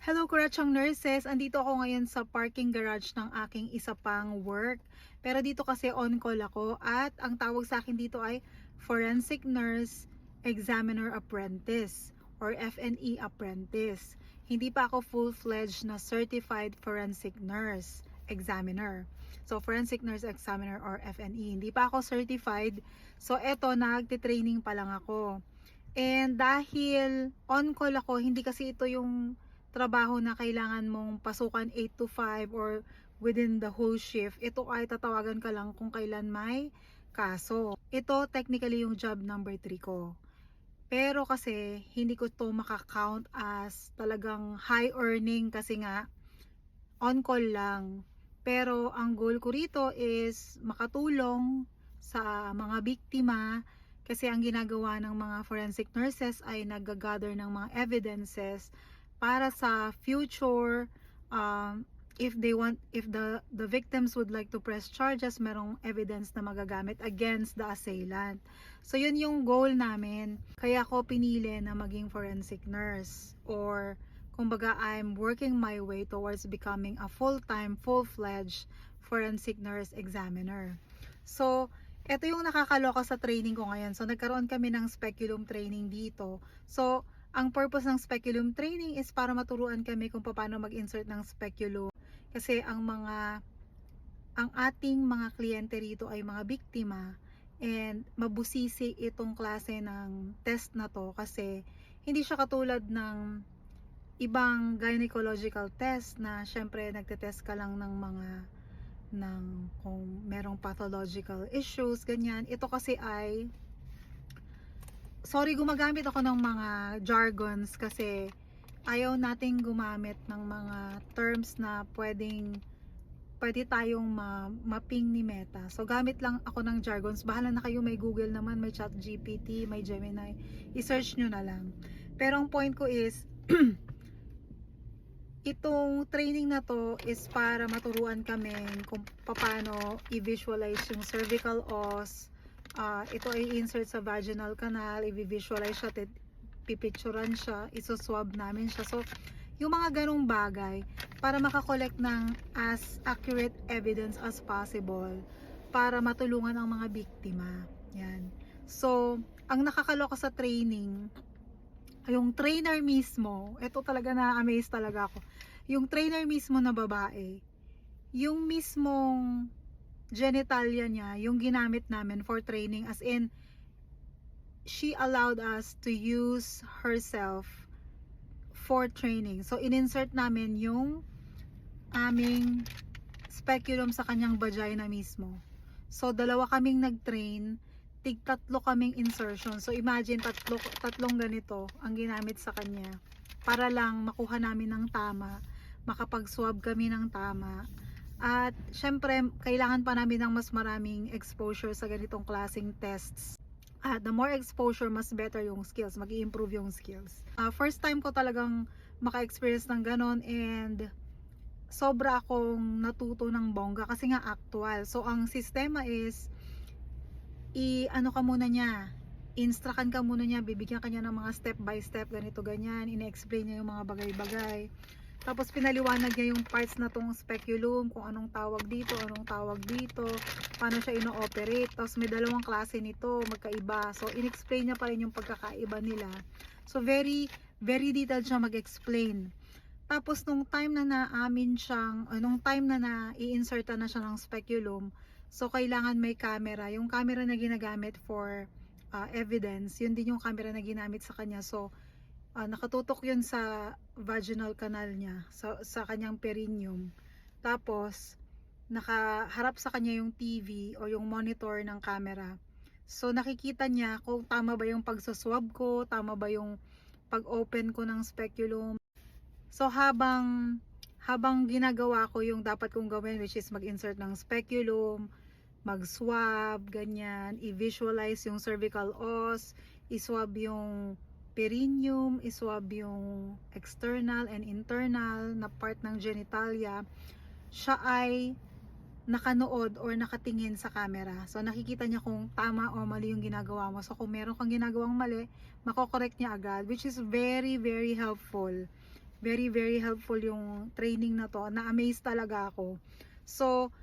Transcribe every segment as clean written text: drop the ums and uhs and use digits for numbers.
Hello, Kurachong Nurses! Andito ako ngayon sa parking garage ng aking isa pang work. Pero dito kasi on-call ako at ang tawag sa akin dito ay Forensic Nurse Examiner Apprentice or FNE Apprentice. Hindi pa ako full-fledged na Certified Forensic Nurse Examiner. So, Forensic Nurse Examiner or FNE. Hindi pa ako certified. So, eto, nagtitraining pa lang ako. And dahil on-call ako, hindi kasi ito yung trabaho na kailangan mong pasukan 8 to 5 or within the whole shift. Ito ay tatawagan ka lang kung kailan may kaso. Ito technically yung job number 3 ko. Pero kasi hindi ko to makakount as talagang high earning kasi nga on call lang. Pero ang goal ko rito is makatulong sa mga biktima kasi ang ginagawa ng mga forensic nurses ay nag-gather ng mga evidences para sa future, if the victims would like to press charges, merong evidence na magagamit against the assailant. So yun yung goal namin, kaya ko pinili na maging forensic nurse, or kumbaga I'm working my way towards becoming a full-time, full-fledged forensic nurse examiner. So ito yung nakakaloka sa training ko ngayon. So nagkaroon kami ng speculum training dito. So ang purpose ng speculum training is para maturuan kami kung paano mag-insert ng speculum. Kasi ang ating mga kliyente rito ay mga biktima, and mabusisi itong klase ng test na to kasi hindi siya katulad ng ibang gynecological test na syempre nagtetest ka lang kung merong pathological issues, ganyan. Ito kasi ay, sorry, gumagamit ako ng mga jargons kasi ayaw nating gumamit ng mga terms na pwede tayong maping ni Meta. So gamit lang ako ng jargons. Bahala na kayo, may Google naman, may ChatGPT, may Gemini. I-search nyo na lang. Pero ang point ko is itong training na to is para maturuan kami kung paano i-visualize yung cervical os. Ito ay insert sa vaginal canal, i-visualize siya, pipicturan siya, isuswab namin siya. So, yung mga ganong bagay para makakollect ng as accurate evidence as possible para matulungan ang mga biktima. Yan. So, ang nakakaloka sa training, yung trainer mismo, ito talaga, na-amaze talaga ako. Yung trainer mismo na babae, yung mismong genitalia niya, yung ginamit namin for training, as in, she allowed us to use herself for training. So, in-insert namin yung aming speculum sa kanyang vagina mismo. So, dalawa kaming nag-train, tig-tatlo kaming insertion. So imagine, tatlong ganito ang ginamit sa kanya para lang makuha namin ng tama, makapag-swab kami ng tama. At syempre, kailangan pa namin ng mas maraming exposure sa ganitong klaseng tests. The more exposure, mas better yung skills, mag-i-improve yung skills. First time ko talagang maka-experience ng ganon, and sobra akong natuto ng bongga kasi nga actual. So ang sistema is, ano ka muna niya, instructan ka muna niya, bibigyan ka niya ng mga step by step, ganito ganyan, ine-explain niya yung mga bagay-bagay, tapos pinaliwanag niya yung parts na tong speculum, kung anong tawag dito, paano siya ino-operate. Tapos may dalawang klase nito, magkaiba, so in-explain niya pa rin yung pagkakaiba nila. So very very detailed siya mag-explain. Tapos nung time na i-insertan na siya ng speculum, so kailangan may camera. Yung camera na ginagamit for evidence, yun din yung camera na ginamit sa kanya. So nakatutok yun sa vaginal canal niya, sa kanyang perineum. Tapos nakaharap sa kanya yung TV o yung monitor ng camera. So nakikita niya kung tama ba yung pagsaswab ko, tama ba yung pag-open ko ng speculum. So habang ginagawa ko yung dapat kong gawin, which is mag-insert ng speculum, mag-swab, ganyan, i-visualize yung cervical os, i-swab yung perineum, i-swab yung external and internal na part ng genitalia, siya ay nakanood or nakatingin sa camera. So nakikita niya kung tama o mali yung ginagawa mo. So kung meron kang ginagawang mali, makokorek niya agad, which is very very helpful. Very, very helpful yung training na to. Na-amaze talaga ako. So,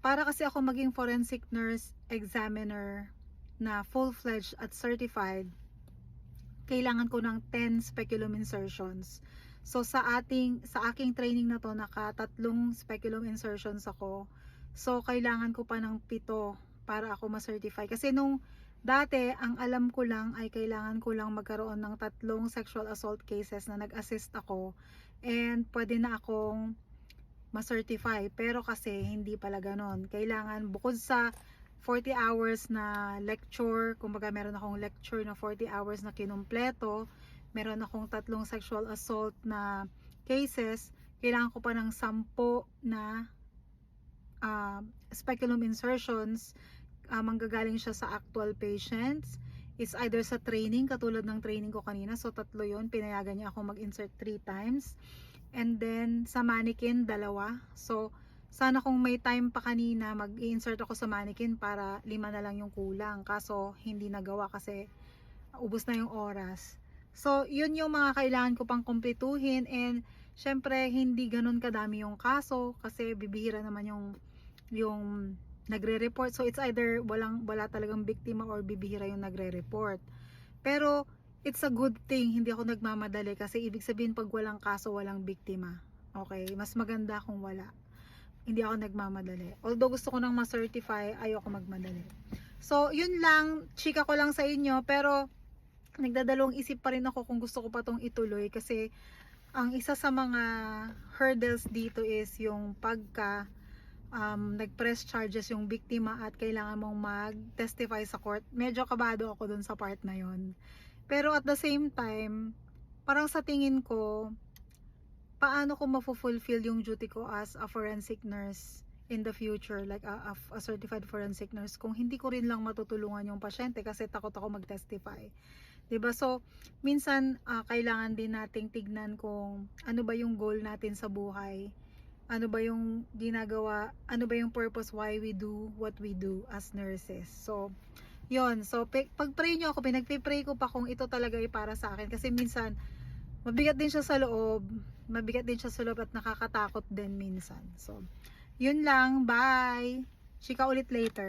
para kasi ako maging forensic nurse examiner na full-fledged at certified, kailangan ko ng 10 speculum insertions. So, sa aking training na to, naka-3 speculum insertions ako. So, kailangan ko pa ng 7 para ako ma-certify. Kasi nung dati, ang alam ko lang ay kailangan ko lang magkaroon ng 3 sexual assault cases na nag-assist ako and pwede na akong ma-certify. Pero kasi hindi pala ganon. Kailangan bukod sa 40 hours na lecture, kumbaga meron akong lecture na 40 hours na kinumpleto, meron akong 3 sexual assault na cases, kailangan ko pa ng 10 na speculum insertions. Manggagaling siya sa actual patients. It's either sa training, katulad ng training ko kanina. So, 3 yun. Pinayagan niya ako mag-insert 3 times. And then, sa mannequin, 2. So, sana kung may time pa kanina, mag-insert ako sa mannequin para 5 na lang yung kulang. Kaso, hindi nagawa kasi ubos na yung oras. So, yun yung mga kailangan ko pang kumpletuhin. And, syempre, hindi ganun kadami yung kaso kasi bibihira naman yung nagre-report. So it's either wala talagang biktima or bibihira yung nagre-report. Pero it's a good thing hindi ako nagmamadali kasi ibig sabihin pag walang kaso walang biktima. Okay, mas maganda kung wala. Hindi ako nagmamadali. Although gusto ko nang ma-certify, ayoko magmadali. So yun lang, chika ko lang sa inyo, pero nagdadalawang isip pa rin ako kung gusto ko pa tong ituloy kasi ang isa sa mga hurdles dito is yung pagka nag-press charges yung biktima at kailangan mong mag-testify sa court. Medyo kabado ako dun sa part na yon. Pero at the same time, parang sa tingin ko, paano ko mafulfill yung duty ko as a forensic nurse in the future, like a certified forensic nurse, kung hindi ko rin lang matutulungan yung pasyente kasi takot ako mag-testify. 'Di ba? So, minsan kailangan din nating tignan kung ano ba yung goal natin sa buhay. Ano ba yung ginagawa, ano ba yung purpose why we do what we do as nurses. So, yon. So, pag-pray nyo ako, pinagpipray ko pa kung ito talaga ay para sa akin. Kasi minsan, mabigat din siya sa loob. Mabigat din siya sa loob at nakakatakot din minsan. So, yun lang. Bye! Chika ulit later.